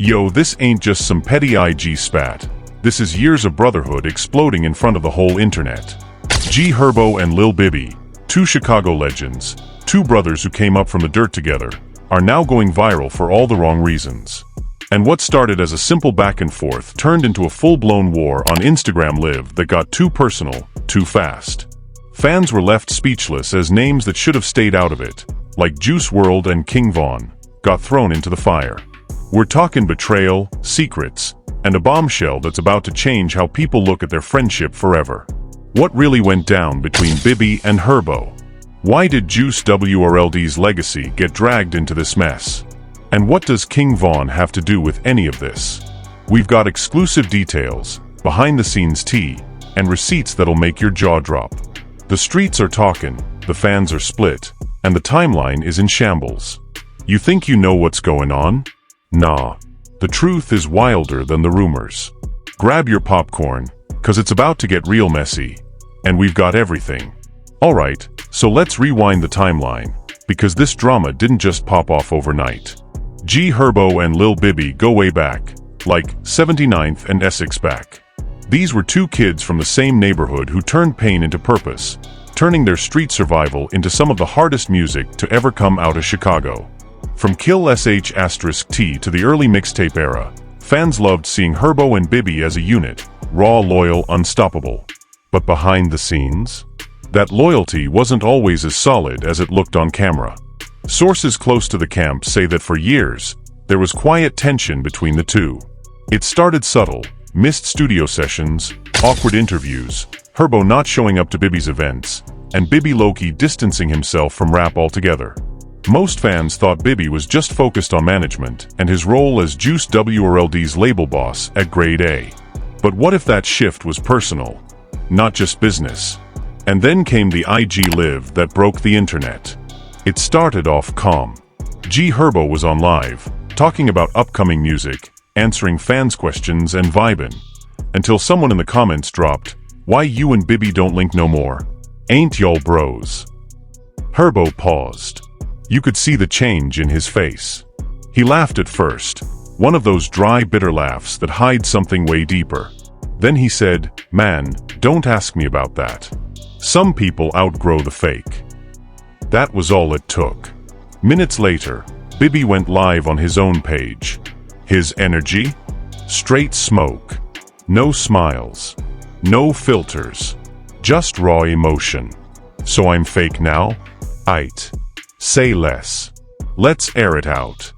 Yo, this ain't just some petty IG spat. This is years of brotherhood exploding in front of the whole internet. Herbo and Lil Bibby, two Chicago legends, two brothers who came up from the dirt together, are now going viral for all the wrong reasons. And what started as a simple back and forth turned into a full-blown war on Instagram Live that got too personal, too fast. Fans were left speechless as names that should have stayed out of it, like Juice WRLD and King Von, got thrown into the fire. We're talking betrayal, secrets, and a bombshell that's about to change how people look at their friendship forever. What really went down between Bibby and Herbo? Why did Juice WRLD's legacy get dragged into this mess? And what does King Von have to do with any of this? We've got exclusive details, behind-the-scenes tea, and receipts that'll make your jaw drop. The streets are talking, the fans are split, and the timeline is in shambles. You think you know what's going on? Nah. The truth is wilder than the rumors. Grab your popcorn, 'cause it's about to get real messy. And we've got everything. Alright, so let's rewind the timeline, because this drama didn't just pop off overnight. Herbo and Lil Bibby go way back, like 79th and Essex back. These were two kids from the same neighborhood who turned pain into purpose, turning their street survival into some of the hardest music to ever come out of Chicago. From Kill sh*t to the early mixtape era, fans loved seeing Herbo and Bibby as a unit, raw, loyal, unstoppable. But behind the scenes? That loyalty wasn't always as solid as it looked on camera. Sources close to the camp say that for years, there was quiet tension between the two. It started subtle, missed studio sessions, awkward interviews, Herbo not showing up to Bibby's events, and Bibby low-key distancing himself from rap altogether. Most fans thought Bibby was just focused on management and his role as Juice WRLD's label boss at Grade A. But what if that shift was personal, not just business? And then came the IG Live that broke the internet. It started off calm. Herbo was on live, talking about upcoming music, answering fans' questions and vibing. Until someone in the comments dropped, "Why you and Bibby don't link no more? Ain't y'all bros?" Herbo paused. You could see the change in his face. He laughed at first, one of those dry, bitter laughs that hide something way deeper. Then he said, "Man, don't ask me about that. Some people outgrow the fake." That was all it took. Minutes later, Bibby went live on his own page. His energy? Straight smoke. No smiles. No filters. Just raw emotion. "So I'm fake now? Aight. Say less. Let's air it out."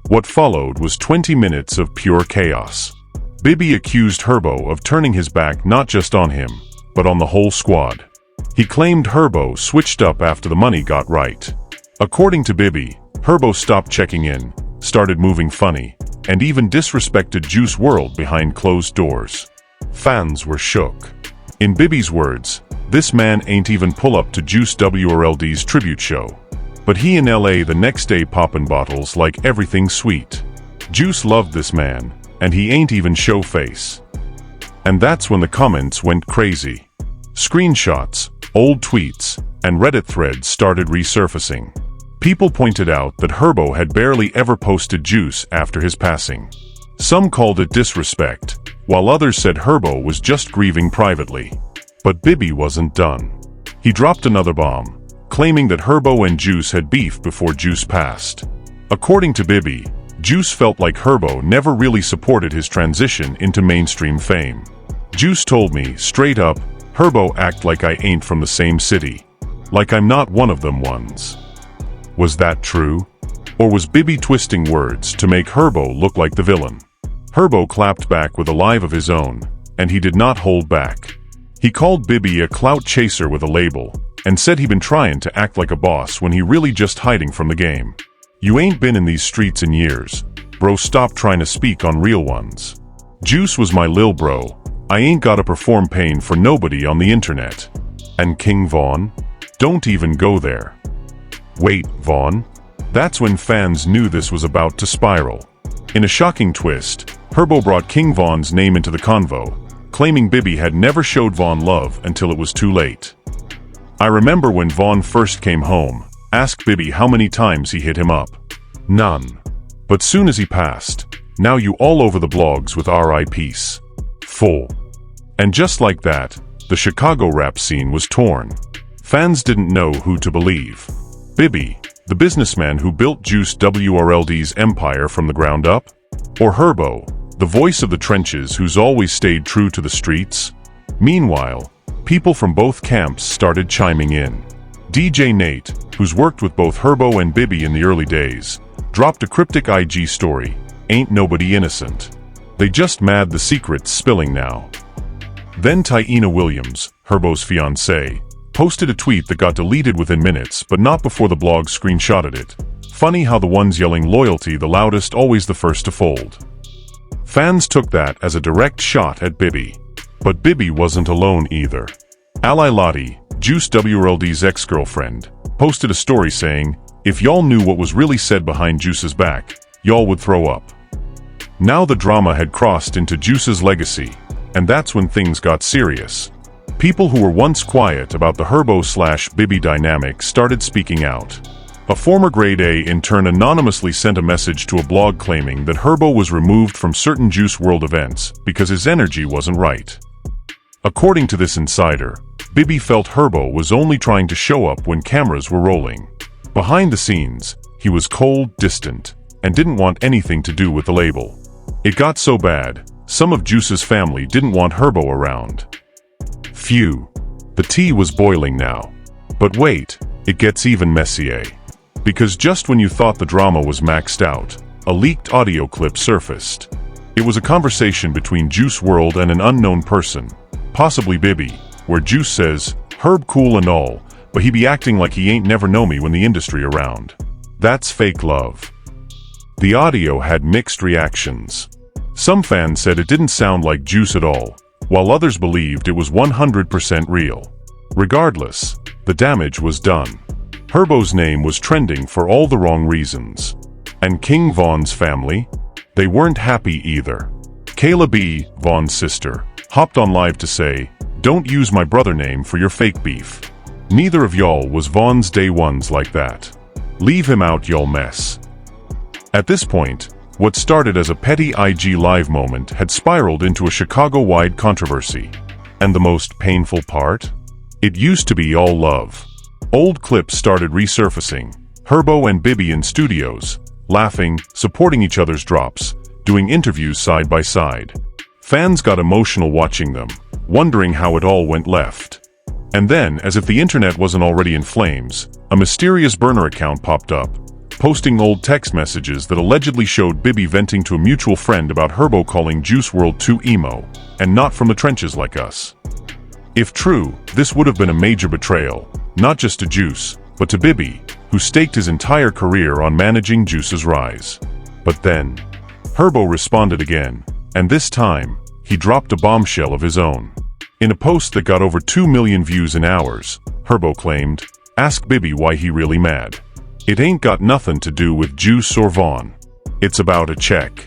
What followed was 20 minutes of pure chaos. Bibby accused Herbo of turning his back not just on him, but on the whole squad. He claimed Herbo switched up after the money got right. According to Bibby, Herbo stopped checking in, started moving funny, and even disrespected Juice WRLD behind closed doors. Fans were shook. In Bibby's words, "This man ain't even pull up to Juice WRLD's tribute show. But he in LA the next day poppin' bottles like everything sweet. Juice loved this man, and he ain't even show face." And that's when the comments went crazy. Screenshots, old tweets, and Reddit threads started resurfacing. People pointed out that Herbo had barely ever posted Juice after his passing. Some called it disrespect, while others said Herbo was just grieving privately. But Bibby wasn't done. He dropped another bomb, claiming that Herbo and Juice had beef before Juice passed. According to Bibby, Juice felt like Herbo never really supported his transition into mainstream fame. "Juice told me, straight up, Herbo act like I ain't from the same city. Like I'm not one of them ones." Was that true? Or was Bibby twisting words to make Herbo look like the villain? Herbo clapped back with a live of his own, and he did not hold back. He called Bibby a clout chaser with a label, and said he'd been trying to act like a boss when he really just hiding from the game. "You ain't been in these streets in years. Bro, stop trying to speak on real ones. Juice was my lil bro. I ain't gotta perform pain for nobody on the internet." And King Von? Don't even go there. Wait, Von? That's when fans knew this was about to spiral. In a shocking twist, Herbo brought King Von's name into the convo, claiming Bibby had never showed Von love until it was too late. "I remember when Von first came home, asked Bibby how many times he hit him up. None. But soon as he passed, Now you all over the blogs with RI Peace. Full. And just like that, the Chicago rap scene was torn. Fans didn't know who to believe. Bibby, the businessman who built Juice WRLD's empire from the ground up? Or Herbo, the voice of the trenches who's always stayed true to the streets? Meanwhile, people from both camps started chiming in. DJ Nate, who's worked with both Herbo and Bibby in the early days, dropped a cryptic IG story, "Ain't nobody innocent. They just mad the secret's spilling now." Then Taina Williams, Herbo's fiancée, posted a tweet that got deleted within minutes, but not before the blog screenshotted it. Funny how the ones yelling loyalty the loudest always the first to fold. Fans took that as a direct shot at Bibby. But Bibby wasn't alone either. Ally Lottie, Juice WRLD's ex-girlfriend, posted a story saying, "If y'all knew what was really said behind Juice's back, y'all would throw up." Now the drama had crossed into Juice's legacy, and that's when things got serious. People who were once quiet about the Herbo/Bibby dynamic started speaking out. A former Grade A intern anonymously sent a message to a blog claiming that Herbo was removed from certain Juice WRLD events because his energy wasn't right. According to this insider, Bibby felt Herbo was only trying to show up when cameras were rolling. Behind the scenes, he was cold, distant, and didn't want anything to do with the label. It got so bad, some of Juice's family didn't want Herbo around. Phew. The tea was boiling now. But wait, it gets even messier. Because just when you thought the drama was maxed out, a leaked audio clip surfaced. It was a conversation between Juice WRLD and an unknown person, possibly Bibby, where Juice says, "Herb cool and all, but he be acting like he ain't never know me when the industry around. That's fake love." The audio had mixed reactions. Some fans said it didn't sound like Juice at all, while others believed it was 100% real. Regardless, the damage was done. Herbo's name was trending for all the wrong reasons. And King Von's family? They weren't happy either. Kayla B., Von's sister, hopped on live to say, "Don't use my brother name for your fake beef. Neither of y'all was Von's day ones like that. Leave him out, y'all mess." At this point, what started as a petty IG live moment had spiraled into a Chicago-wide controversy. And the most painful part? It used to be all love. Old clips started resurfacing, Herbo and Bibby in studios, laughing, supporting each other's drops, doing interviews side by side. Fans got emotional watching them, wondering how it all went left. And then, as if the internet wasn't already in flames, a mysterious burner account popped up, posting old text messages that allegedly showed Bibby venting to a mutual friend about Herbo calling Juice WRLD too emo, and not from the trenches like us. If true, this would have been a major betrayal, not just to Juice, but to Bibby, who staked his entire career on managing Juice's rise. But then, Herbo responded again, and this time, he dropped a bombshell of his own. In a post that got over 2 million views in hours, Herbo claimed, "Ask Bibby why he really mad. It ain't got nothing to do with Juice or Von. It's about a check.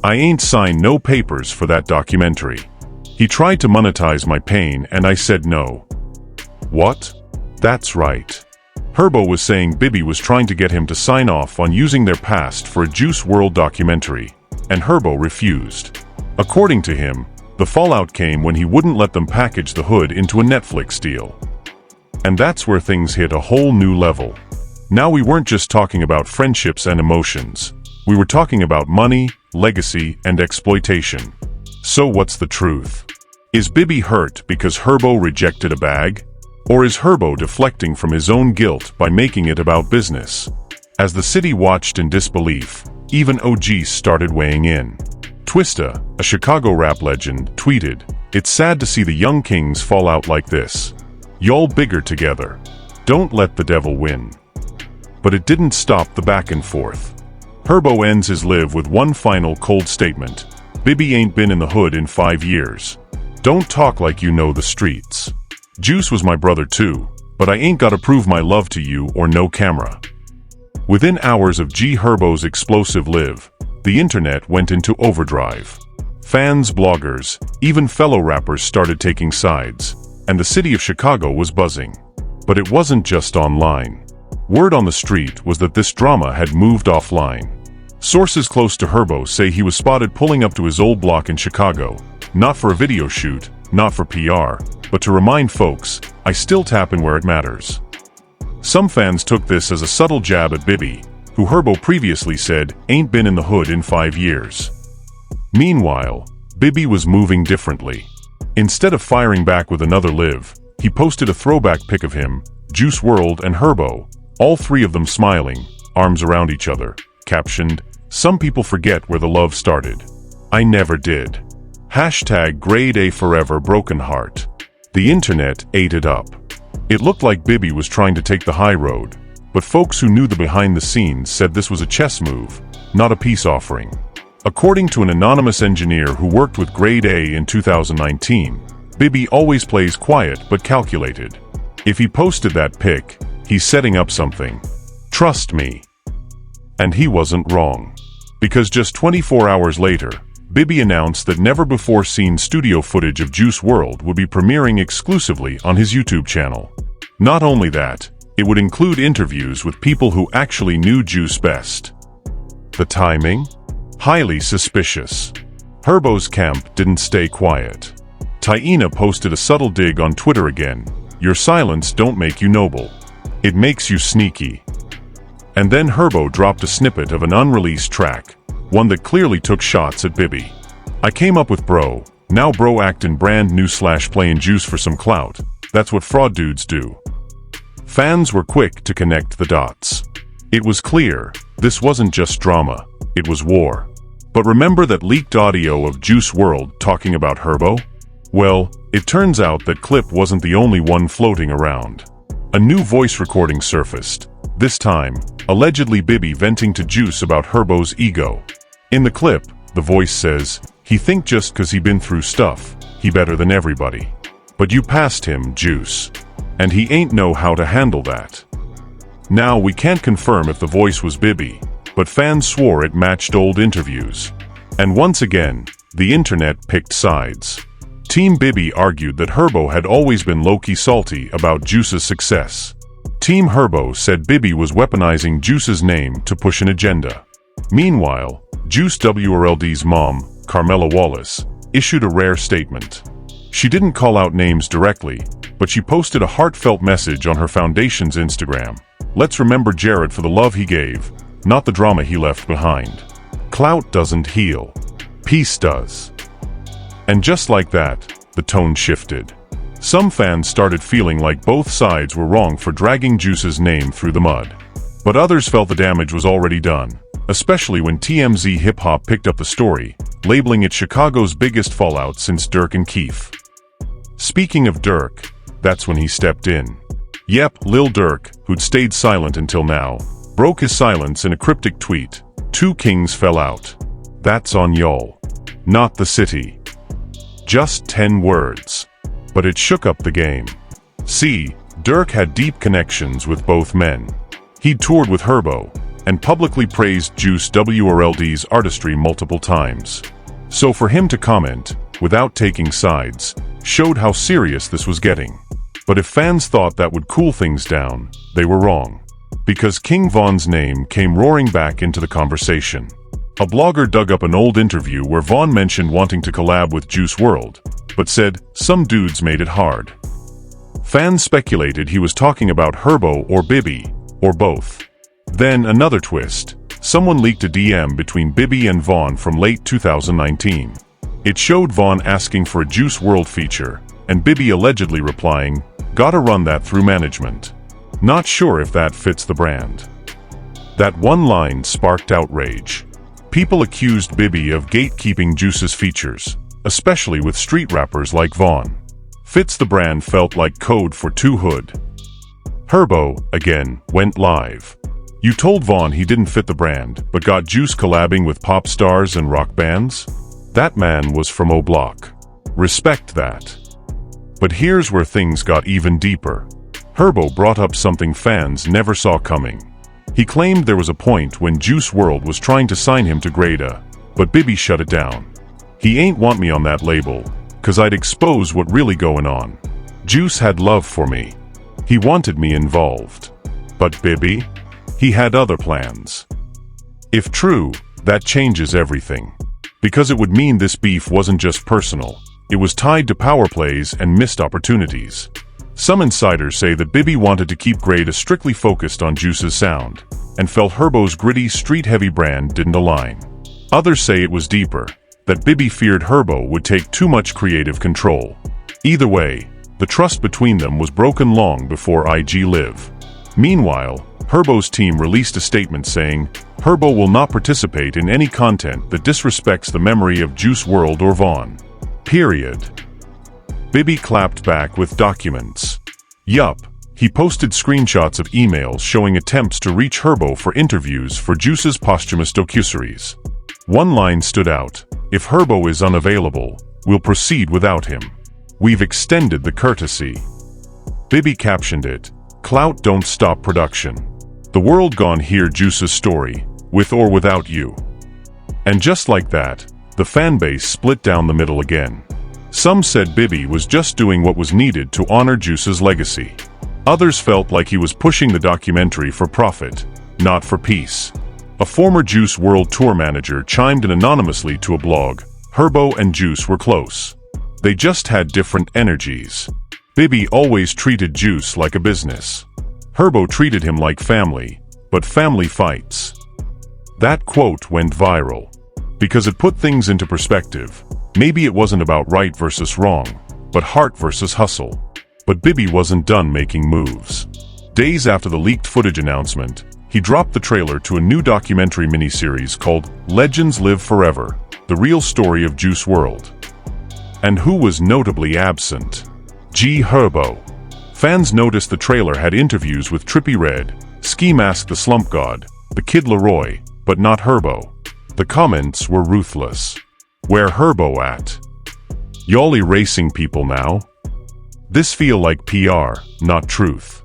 I ain't signed no papers for that documentary. He tried to monetize my pain and I said no." What? That's right. Herbo was saying Bibby was trying to get him to sign off on using their past for a Juice WRLD documentary, and Herbo refused. According to him, the fallout came when he wouldn't let them package the hood into a Netflix deal. And that's where things hit a whole new level. Now we weren't just talking about friendships and emotions. We were talking about money, legacy, and exploitation. So what's the truth? Is Bibby hurt because Herbo rejected a bag? Or is Herbo deflecting from his own guilt by making it about business? As the city watched in disbelief, even OGs started weighing in. Twista, a Chicago rap legend, tweeted, "It's sad to see the young kings fall out like this. Y'all bigger together. Don't let the devil win." But it didn't stop the back and forth. Herbo ends his live with one final cold statement. "Bibby ain't been in the hood in 5 years. Don't talk like you know the streets. Juice was my brother too, but I ain't gotta prove my love to you or no camera." Within hours of Herbo's explosive live, the internet went into overdrive. Fans, bloggers, even fellow rappers started taking sides, and the city of Chicago was buzzing. But it wasn't just online. Word on the street was that this drama had moved offline. Sources close to Herbo say he was spotted pulling up to his old block in Chicago, not for a video shoot, not for PR, but to remind folks, I still tap in where it matters. Some fans took this as a subtle jab at Bibby, who Herbo previously said ain't been in the hood in 5 years. Meanwhile, Bibby was moving differently. Instead of firing back with another live, he posted a throwback pic of him, Juice WRLD and Herbo, all three of them smiling, arms around each other, captioned, "Some people forget where the love started. I never did." Hashtag grade A forever broken heart. The internet ate it up. It looked like Bibby was trying to take the high road, but folks who knew the behind the scenes said this was a chess move, not a peace offering. According to an anonymous engineer who worked with Grade A in 2019, Bibby always plays quiet but calculated. If he posted that pic, he's setting up something. Trust me. And he wasn't wrong. Because just 24 hours later, Bibby announced that never-before-seen studio footage of Juice WRLD would be premiering exclusively on his YouTube channel. Not only that, it would include interviews with people who actually knew Juice best. The timing? Highly suspicious. Herbo's camp didn't stay quiet. Taina posted a subtle dig on Twitter again. Your silence don't make you noble. It makes you sneaky. And then Herbo dropped a snippet of an unreleased track, one that clearly took shots at Bibby. I came up with bro, now bro actin' brand new / playin' Juice for some clout. That's what fraud dudes do. Fans were quick to connect the dots. It was clear, this wasn't just drama, it was war. But remember that leaked audio of Juice WRLD talking about Herbo? Well, it turns out that clip wasn't the only one floating around. A new voice recording surfaced, this time, allegedly Bibby venting to Juice about Herbo's ego. In the clip, the voice says, he think just cause he been through stuff, he better than everybody. But you passed him, Juice. And he ain't know how to handle that. Now we can't confirm if the voice was Bibby, but fans swore it matched old interviews. And once again, the internet picked sides. Team Bibby argued that Herbo had always been low-key salty about Juice's success. Team Herbo said Bibby was weaponizing Juice's name to push an agenda. Meanwhile, Juice WRLD's mom, Carmela Wallace, issued a rare statement. She didn't call out names directly, but she posted a heartfelt message on her foundation's Instagram. Let's remember Jared for the love he gave, not the drama he left behind. Clout doesn't heal. Peace does. And just like that, the tone shifted. Some fans started feeling like both sides were wrong for dragging Juice's name through the mud. But others felt the damage was already done, especially when TMZ Hip Hop picked up the story, labeling it Chicago's biggest fallout since Durk and Keef. Speaking of Durk, that's when he stepped in. Yep, Lil Durk, who'd stayed silent until now, broke his silence in a cryptic tweet. 2 kings fell out. That's on y'all. Not the city. Just 10 words. But it shook up the game. See, Durk had deep connections with both men. He'd toured with Herbo, and publicly praised Juice WRLD's artistry multiple times. So for him to comment, without taking sides, showed how serious this was getting. But if fans thought that would cool things down, they were wrong. Because King Von's name came roaring back into the conversation. A blogger dug up an old interview where Von mentioned wanting to collab with Juice WRLD, but said some dudes made it hard. Fans speculated he was talking about Herbo or Bibby, or both. Then another twist. Someone leaked a DM between Bibby and Von from late 2019. It showed Von asking for a Juice WRLD feature, and Bibby allegedly replying, "Gotta run that through management." Not sure if that fits the brand. That one line sparked outrage. People accused Bibby of gatekeeping Juice's features, especially with street rappers like Von. Fits the brand felt like code for too hood. Herbo, again, went live. You told Von he didn't fit the brand, but got Juice collabing with pop stars and rock bands? That man was from O Block. Respect that. But here's where things got even deeper. Herbo brought up something fans never saw coming. He claimed there was a point when Juice WRLD was trying to sign him to Grade A, but Bibby shut it down. He ain't want me on that label, cause I'd expose what really going on. Juice had love for me. He wanted me involved. But Bibby? He had other plans. If true, that changes everything. Because it would mean this beef wasn't just personal, it was tied to power plays and missed opportunities. Some insiders say that Bibby wanted to keep Grade strictly focused on Juice's sound, and felt Herbo's gritty, street-heavy brand didn't align. Others say it was deeper, that Bibby feared Herbo would take too much creative control. Either way, the trust between them was broken long before IG Live. Meanwhile, Herbo's team released a statement saying, Herbo will not participate in any content that disrespects the memory of Juice WRLD or Vaughn. Period. Bibby clapped back with documents. Yup, he posted screenshots of emails showing attempts to reach Herbo for interviews for Juice's posthumous docuseries. One line stood out, if Herbo is unavailable, we'll proceed without him. We've extended the courtesy. Bibby captioned it, Clout don't stop production. The world gone hear Juice's story, with or without you. And just like that, the fanbase split down the middle again. Some said Bibby was just doing what was needed to honor Juice's legacy. Others felt like he was pushing the documentary for profit, not for peace. A former Juice WRLD tour manager chimed in anonymously to a blog, Herbo and Juice were close. They just had different energies. Bibby always treated Juice like a business. Herbo treated him like family, but family fights. That quote went viral. Because it put things into perspective. Maybe it wasn't about right versus wrong, but heart versus hustle. But Bibby wasn't done making moves. Days after the leaked footage announcement, he dropped the trailer to a new documentary miniseries called Legends Live Forever, the real story of Juice WRLD. And who was notably absent? Herbo. Fans noticed the trailer had interviews with Trippie Redd, Ski Mask the Slump God, the Kid Laroi, but not Herbo. The comments were ruthless. Where Herbo at? Y'all erasing people now? This feel like PR, not truth.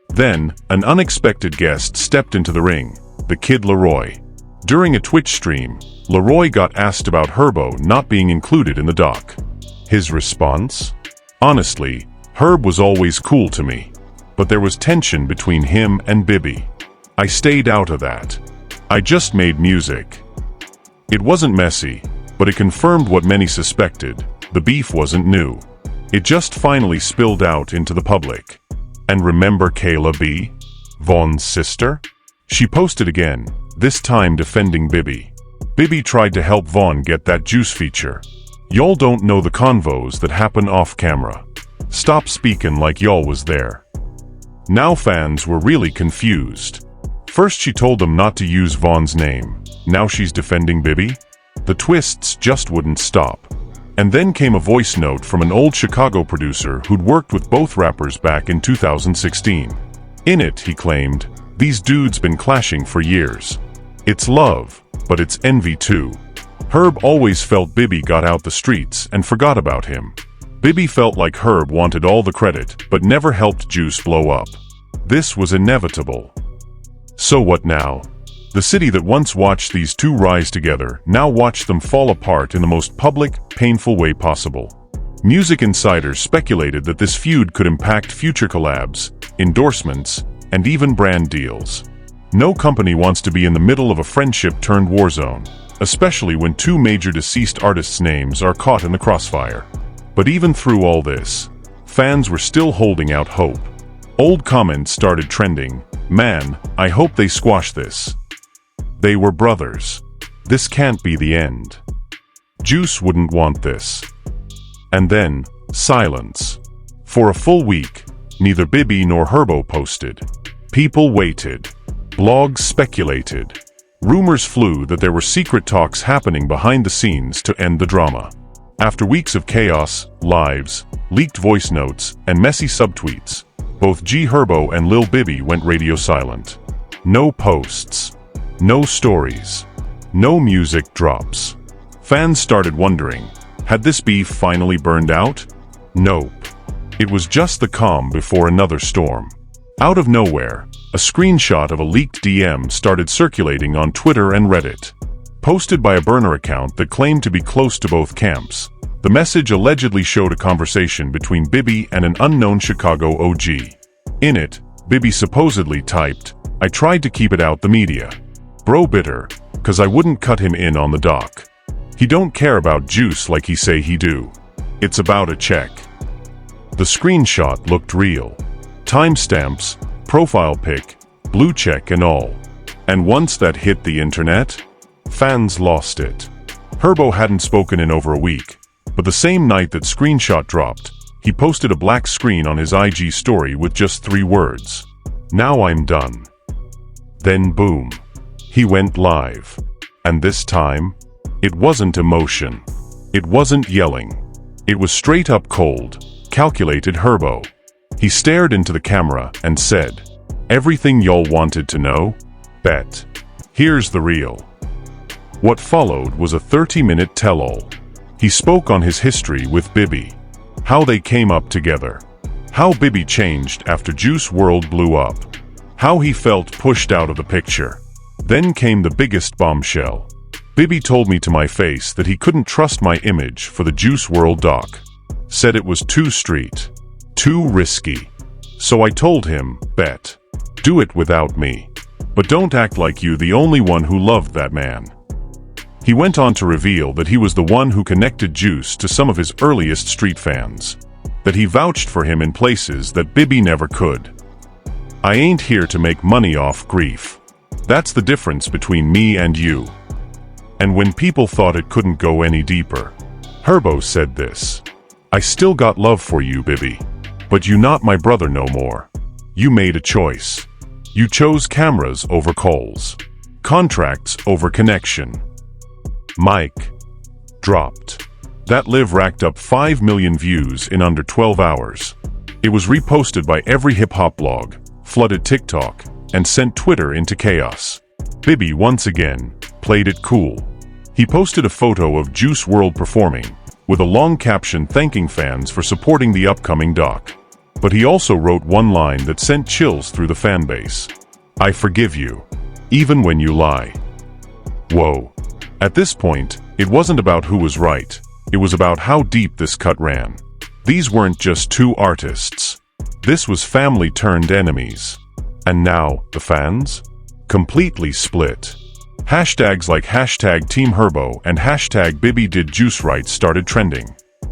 Then, an unexpected guest stepped into the ring, the Kid Laroi. During a Twitch stream, Laroi got asked about Herbo not being included in the doc. His response? Honestly, Herb was always cool to me. But there was tension between him and Bibby. I stayed out of that. I just made music. It wasn't messy, but it confirmed what many suspected. The beef wasn't new. It just finally spilled out into the public. And remember Kayla B? Vaughn's sister? She posted again, this time defending Bibby. Bibby tried to help Vaughn get that Juice feature. Y'all don't know the convos that happen off camera. Stop speaking like y'all was there. Now fans were really confused. First she told them not to use Vaughn's name. Now she's defending Bibby? The twists just wouldn't stop. And then came a voice note from an old Chicago producer who'd worked with both rappers back in 2016. In it, he claimed, these dudes been clashing for years. It's love, but it's envy too. Herb always felt Bibby got out the streets and forgot about him. Bibby felt like Herb wanted all the credit, but never helped Juice blow up. This was inevitable. So what now? The city that once watched these two rise together now watched them fall apart in the most public, painful way possible. Music insiders speculated that this feud could impact future collabs, endorsements, and even brand deals. No company wants to be in the middle of a friendship-turned-war zone, especially when two major deceased artists' names are caught in the crossfire. But even through all this, fans were still holding out hope. Old comments started trending, man, I hope they squash this. They were brothers. This can't be the end. Juice wouldn't want this. And then, silence. For a full week, neither Bibby nor Herbo posted. People waited. Blogs speculated. Rumors flew that there were secret talks happening behind the scenes to end the drama. After weeks of chaos, lives, leaked voice notes, and messy subtweets, both Herbo and Lil Bibby went radio silent. No posts. No stories. No music drops. Fans started wondering, had this beef finally burned out? Nope. It was just the calm before another storm. Out of nowhere, a screenshot of a leaked DM started circulating on Twitter and Reddit. Posted by a burner account that claimed to be close to both camps, the message allegedly showed a conversation between Bibby and an unknown Chicago OG. In it, Bibby supposedly typed, I tried to keep it out the media. Bro bitter, cause I wouldn't cut him in on the doc. He don't care about juice like he say he do. It's about a check. The screenshot looked real. Timestamps, profile pic, blue check and all. And once that hit the internet, fans lost it. Herbo hadn't spoken in over a week, but the same night that screenshot dropped, he posted a black screen on his IG story with just 3 words. Now I'm done. Then boom. He went live. And this time, it wasn't emotion. It wasn't yelling. It was straight up cold, calculated Herbo. He stared into the camera and said, "Everything y'all wanted to know? Bet. Here's the real." What followed was a 30-minute tell-all. He spoke on his history with Bibby, how they came up together, how Bibby changed after Juice WRLD blew up, how he felt pushed out of the picture. Then came the biggest bombshell. Bibby told me to my face that he couldn't trust my image for the Juice WRLD doc. Said it was too street, too risky. So I told him, bet. Do it without me. But don't act like you the only one who loved that man. He went on to reveal that he was the one who connected Juice to some of his earliest street fans. That he vouched for him in places that Bibby never could. I ain't here to make money off grief. That's the difference between me and you. And when people thought it couldn't go any deeper, Herbo said this. I still got love for you, Bibby. But you not my brother no more. You made a choice. You chose cameras over calls. Contracts over connection. Mic. Dropped. That live racked up 5 million views in under 12 hours. It was reposted by every hip-hop blog, flooded TikTok, and sent Twitter into chaos. Bibby once again played it cool. He posted a photo of Juice WRLD performing, with a long caption thanking fans for supporting the upcoming doc. But he also wrote one line that sent chills through the fanbase. I forgive you, even when you lie. Whoa. At this point, it wasn't about who was right. It was about how deep this cut ran. These weren't just 2 artists. This was family turned enemies. And now, the fans? Completely split. Hashtags like hashtag Team Herbo and hashtag Bibby did Juice right started trending.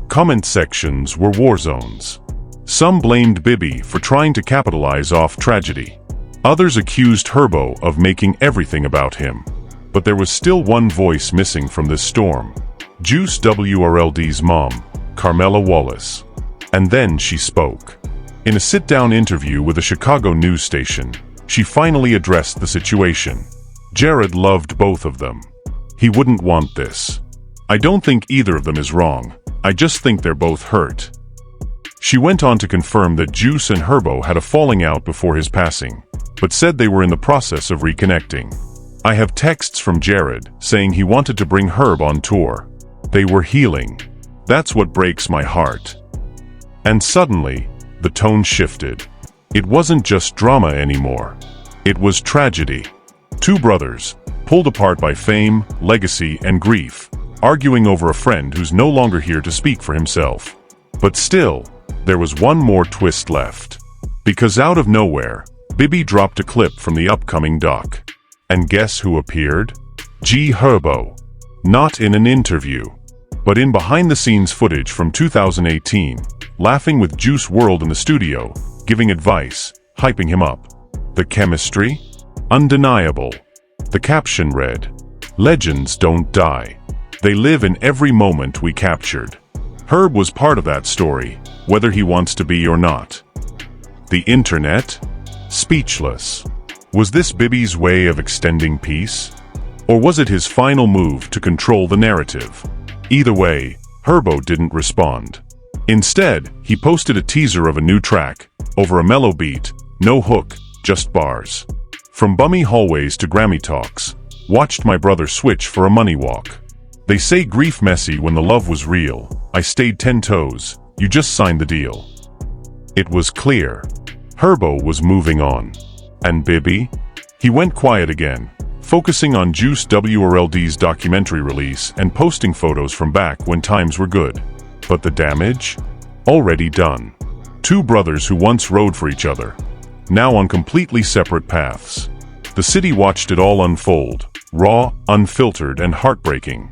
Comment sections were war zones. Some blamed Bibby for trying to capitalize off tragedy. Others accused Herbo of making everything about him. But there was still one voice missing from this storm. Juice WRLD's mom, Carmela Wallace. And then she spoke. In a sit-down interview with a Chicago news station, she finally addressed the situation. Jared loved both of them. He wouldn't want this. I don't think either of them is wrong. I just think they're both hurt. She went on to confirm that Juice and Herbo had a falling out before his passing, but said they were in the process of reconnecting. I have texts from Jared saying he wanted to bring Herb on tour. They were healing. That's what breaks my heart. And suddenly, the tone shifted. It wasn't just drama anymore. It was tragedy. 2 brothers, pulled apart by fame, legacy, and grief, arguing over a friend who's no longer here to speak for himself. But still, there was one more twist left. Because out of nowhere, Bibby dropped a clip from the upcoming doc. And guess who appeared? Herbo. Not in an interview, but in behind-the-scenes footage from 2018, laughing with Juice WRLD in the studio, giving advice, hyping him up. The chemistry? Undeniable. The caption read, "Legends don't die. They live in every moment we captured." Herb was part of that story, whether he wants to be or not. The internet? Speechless. Was this Bibby's way of extending peace? Or was it his final move to control the narrative? Either way, Herbo didn't respond. Instead, he posted a teaser of a new track, over a mellow beat, no hook, just bars. From bummy hallways to Grammy talks, watched my brother switch for a money walk. They say grief messy when the love was real. I stayed 10 toes, you just signed the deal. It was clear. Herbo was moving on. And Bibby? He went quiet again, focusing on Juice WRLD's documentary release and posting photos from back when times were good. But the damage? Already done. 2 brothers who once rode for each other, now on completely separate paths. The city watched it all unfold, raw, unfiltered, and heartbreaking.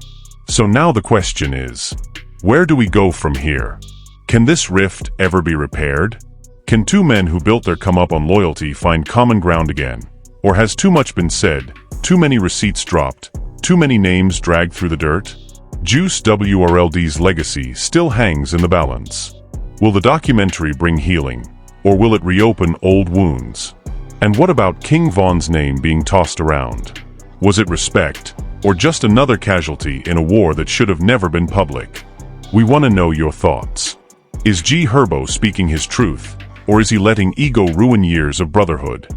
So now the question is, where do we go from here? Can this rift ever be repaired? Can two men who built their come up on loyalty find common ground again? Or has too much been said, too many receipts dropped, too many names dragged through the dirt? Juice WRLD's legacy still hangs in the balance. Will the documentary bring healing, or will it reopen old wounds? And what about King Von's name being tossed around? Was it respect, or just another casualty in a war that should have never been public? We want to know your thoughts. Is G Herbo speaking his truth, or is he letting ego ruin years of brotherhood?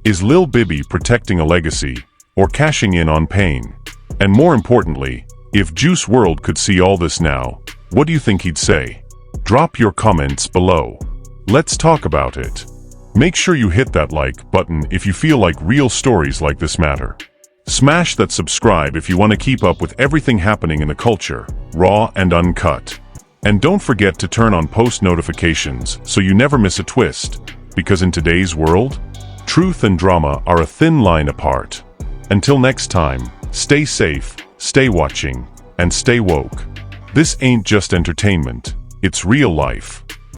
Is Lil Bibby protecting a legacy, or cashing in on pain? And more importantly, if Juice WRLD could see all this now, what do you think he'd say? Drop your comments below. Let's talk about it. Make sure you hit that like button if you feel like real stories like this matter. Smash that subscribe if you want to keep up with everything happening in the culture, raw and uncut. And don't forget to turn on post notifications so you never miss a twist, because in today's world, truth and drama are a thin line apart. Until next time, stay safe, stay watching, and stay woke. This ain't just entertainment, it's real life.